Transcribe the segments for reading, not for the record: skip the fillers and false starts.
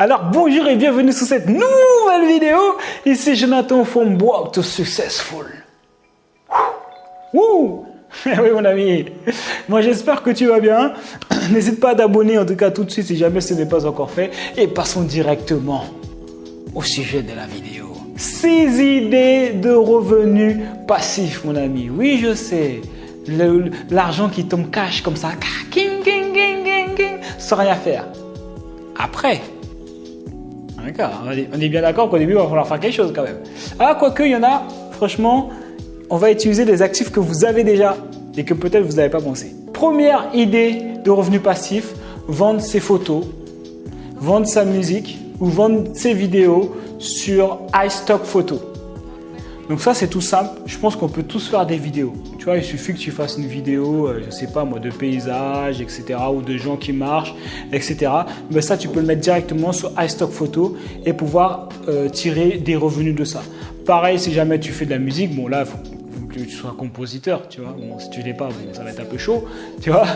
Alors bonjour et bienvenue sur cette nouvelle vidéo. Ici Jonathan from Walk to Successful. Wouh! Oui mon ami, moi j'espère que tu vas bien. N'hésite pas à t'abonner en tout cas tout de suite si jamais ce n'est pas encore fait. Et passons directement au sujet de la vidéo. 6 idées de revenus passifs mon ami. Oui je sais, l'argent qui tombe cash comme ça, king, king, king, king, king, sans rien faire. Après, d'accord, on est bien d'accord qu'au début il va falloir faire quelque chose quand même. Ah quoique il y en a, franchement, on va utiliser des actifs que vous avez déjà et que peut-être vous n'avez pas pensé. Première idée de revenu passif, vendre ses photos, vendre sa musique ou vendre ses vidéos sur iStock Photo. Donc ça c'est tout simple, je pense qu'on peut tous faire des vidéos. Tu vois, il suffit que tu fasses une vidéo, je ne sais pas moi, de paysages, etc. ou de gens qui marchent, etc. Mais ça tu peux le mettre directement sur iStock Photo et pouvoir tirer des revenus de ça. Pareil si jamais tu fais de la musique, bon là il faut que tu sois compositeur, tu vois. Bon, si tu l'es pas, bon, ça va être un peu chaud, tu vois.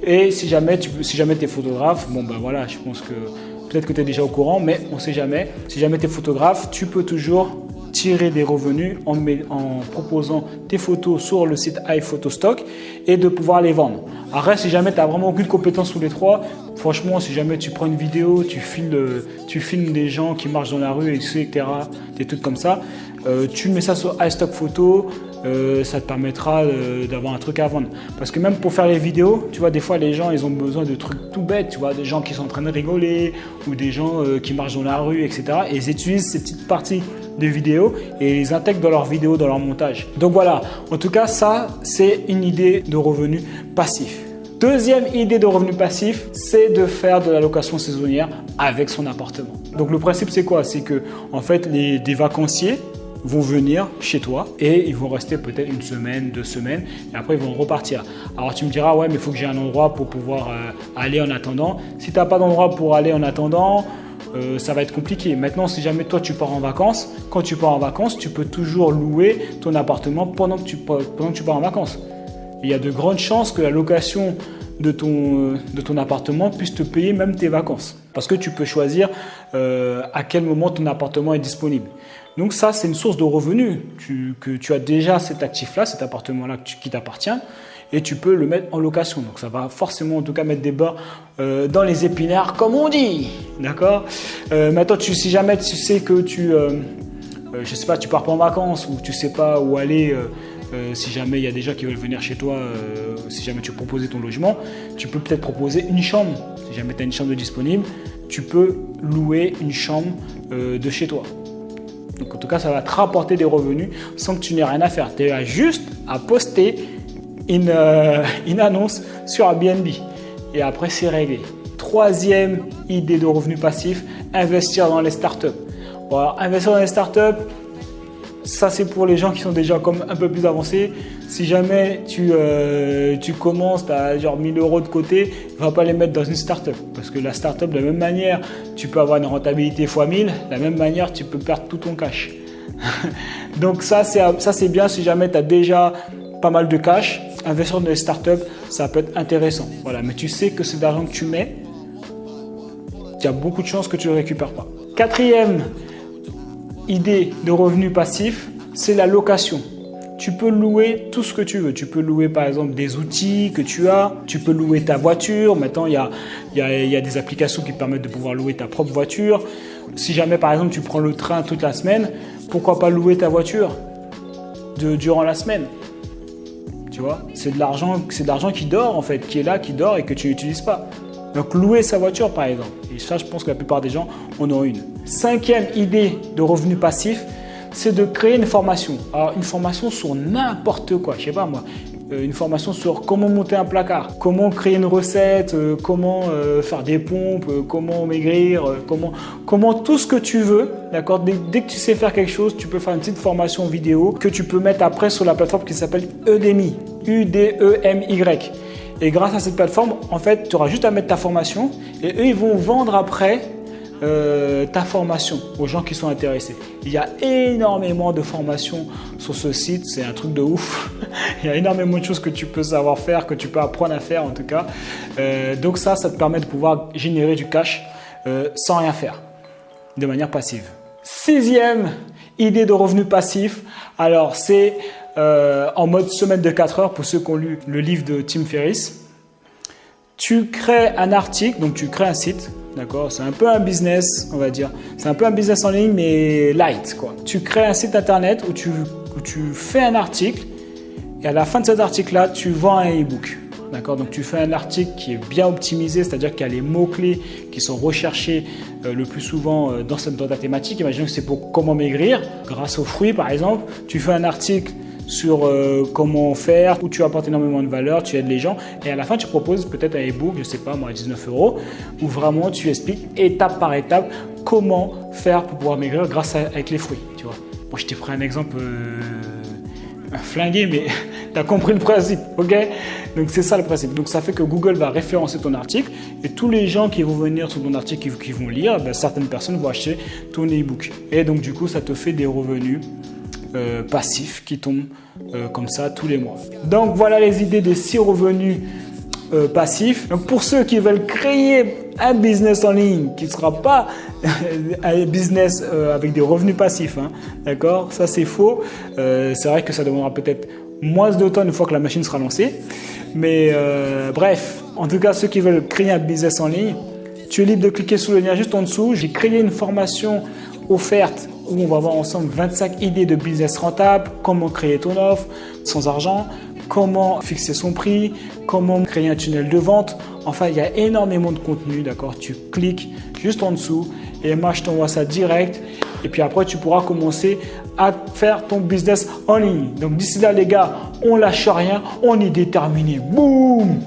Et si jamais tu es photographe, bon ben voilà, je pense que peut-être que tu es déjà au courant, mais on ne sait jamais. Si jamais tu es photographe, tu peux toujours tirer des revenus en proposant tes photos sur le site iPhotostock et de pouvoir les vendre. Après, si jamais tu n'as vraiment aucune compétence sur les trois, franchement, si jamais tu prends une vidéo, tu filmes des gens qui marchent dans la rue, etc., des trucs comme ça, tu mets ça sur iStock Photo, ça te permettra d'avoir un truc à vendre. Parce que même pour faire les vidéos, tu vois, des fois les gens ils ont besoin de trucs tout bêtes, tu vois, des gens qui sont en train de rigoler ou des gens qui marchent dans la rue, etc. Et ils utilisent ces petites parties de vidéos et ils intègrent dans leurs vidéos, dans leur montage. Donc voilà, en tout cas ça c'est une idée de revenu passif. Deuxième idée de revenu passif, c'est de faire de la location saisonnière avec son appartement. Donc le principe c'est quoi? C'est que en fait des vacanciers vont venir chez toi et ils vont rester peut-être une semaine, 2 semaines et après ils vont repartir. Alors tu me diras ouais mais il faut que j'ai un endroit pour pouvoir aller en attendant. Si tu n'as pas d'endroit pour aller en attendant, ça va être compliqué. Maintenant si jamais toi tu pars en vacances, quand tu pars en vacances tu peux toujours louer ton appartement pendant que tu pars en vacances. Il y a de grandes chances que la location de ton appartement puisse te payer même tes vacances. Parce que tu peux choisir à quel moment ton appartement est disponible. Donc ça, c'est une source de revenus. Que tu as déjà cet actif-là, cet appartement-là qui t'appartient et tu peux le mettre en location. Donc ça va forcément en tout cas mettre des beurres dans les épinards comme on dit. D'accord. Maintenant, si jamais tu sais que je sais pas, tu pars pas en vacances ou tu sais pas où aller, si jamais il y a des gens qui veulent venir chez toi, si jamais tu proposes ton logement, tu peux peut-être proposer une chambre. Si jamais tu as une chambre disponible, tu peux louer une chambre de chez toi. Donc en tout cas, ça va te rapporter des revenus sans que tu n'aies rien à faire. Tu as juste à poster une annonce sur Airbnb et après c'est réglé. Troisième idée de revenu passif, investir dans les startups. Bon, alors, investir dans les startups, ça c'est pour les gens qui sont déjà comme un peu plus avancés. Si jamais tu commences, tu as genre 1000 € de côté, ne va pas les mettre dans une startup. Parce que la startup, de la même manière, tu peux avoir une rentabilité x 1000, de la même manière, tu peux perdre tout ton cash. Donc ça c'est bien si jamais tu as déjà pas mal de cash. Investir dans les startups, ça peut être intéressant. Voilà, mais tu sais que c'est de l'argent que tu mets, il y a beaucoup de chances que tu ne le récupères pas. Quatrième idée de revenu passif, c'est la location. Tu peux louer tout ce que tu veux. Tu peux louer par exemple des outils que tu as. Tu peux louer ta voiture. Maintenant, il y a des applications qui permettent de pouvoir louer ta propre voiture. Si jamais par exemple tu prends le train toute la semaine, pourquoi pas louer ta voiture durant la semaine? Tu vois, c'est de l'argent qui dort en fait, qui est là, qui dort et que tu n'utilises pas. Donc louer sa voiture par exemple. Et ça, je pense que la plupart des gens en ont une. Cinquième idée de revenu passif, c'est de créer une formation. Alors une formation sur n'importe quoi, je sais pas moi, une formation sur comment monter un placard, comment créer une recette, comment faire des pompes, comment maigrir, comment tout ce que tu veux, d'accord. Dès que tu sais faire quelque chose, tu peux faire une petite formation vidéo que tu peux mettre après sur la plateforme qui s'appelle Udemy, U-D-E-M-Y. Et grâce à cette plateforme, en fait, tu auras juste à mettre ta formation et eux, ils vont vendre après ta formation aux gens qui sont intéressés. Il y a énormément de formations sur ce site, c'est un truc de ouf. Il y a énormément de choses que tu peux savoir faire, que tu peux apprendre à faire en tout cas. Donc ça te permet de pouvoir générer du cash sans rien faire. de manière passive. 6e idée de revenu passif, alors c'est en mode semaine de 4 heures pour ceux qui ont lu le livre de Tim Ferriss. Tu crées un article, donc tu crées un site, d'accord? C'est un peu un business, on va dire. C'est un peu un business en ligne, mais light, quoi. Tu crées un site internet où tu fais un article et à la fin de cet article-là, tu vends un e-book. D'accord, donc tu fais un article qui est bien optimisé, c'est-à-dire qu'il y a les mots-clés qui sont recherchés le plus souvent dans ta thématique. Imaginons que c'est pour comment maigrir, grâce aux fruits par exemple. Tu fais un article sur comment faire, où tu apportes énormément de valeur, tu aides les gens et à la fin tu proposes peut-être un e-book, je sais pas moi, à 19 €, où vraiment tu expliques étape par étape comment faire pour pouvoir maigrir avec les fruits. Tu vois. Moi je t'ai pris un exemple flingué, mais tu as compris le principe, ok? Donc c'est ça le principe. Donc ça fait que Google va référencer ton article et tous les gens qui vont venir sur ton article, qui vont lire, certaines personnes vont acheter ton e-book. Et donc du coup, ça te fait des revenus passifs qui tombent comme ça tous les mois. Donc voilà les idées des 6 revenus passifs. Donc pour ceux qui veulent créer un business en ligne qui ne sera pas un business avec des revenus passifs, hein, d'accord? Ça c'est faux. C'est vrai que ça demandera peut-être moins de temps une fois que la machine sera lancée. Mais bref, en tout cas ceux qui veulent créer un business en ligne, tu es libre de cliquer sur le lien juste en dessous. J'ai créé une formation offerte où on va voir ensemble 25 idées de business rentable, comment créer ton offre sans argent, comment fixer son prix, comment créer un tunnel de vente. Enfin, il y a énormément de contenu, d'accord? Tu cliques juste en dessous et moi, je t'envoie ça direct. Et puis après, tu pourras commencer à faire ton business en ligne. Donc d'ici là, les gars, on lâche rien, on est déterminé. Boum!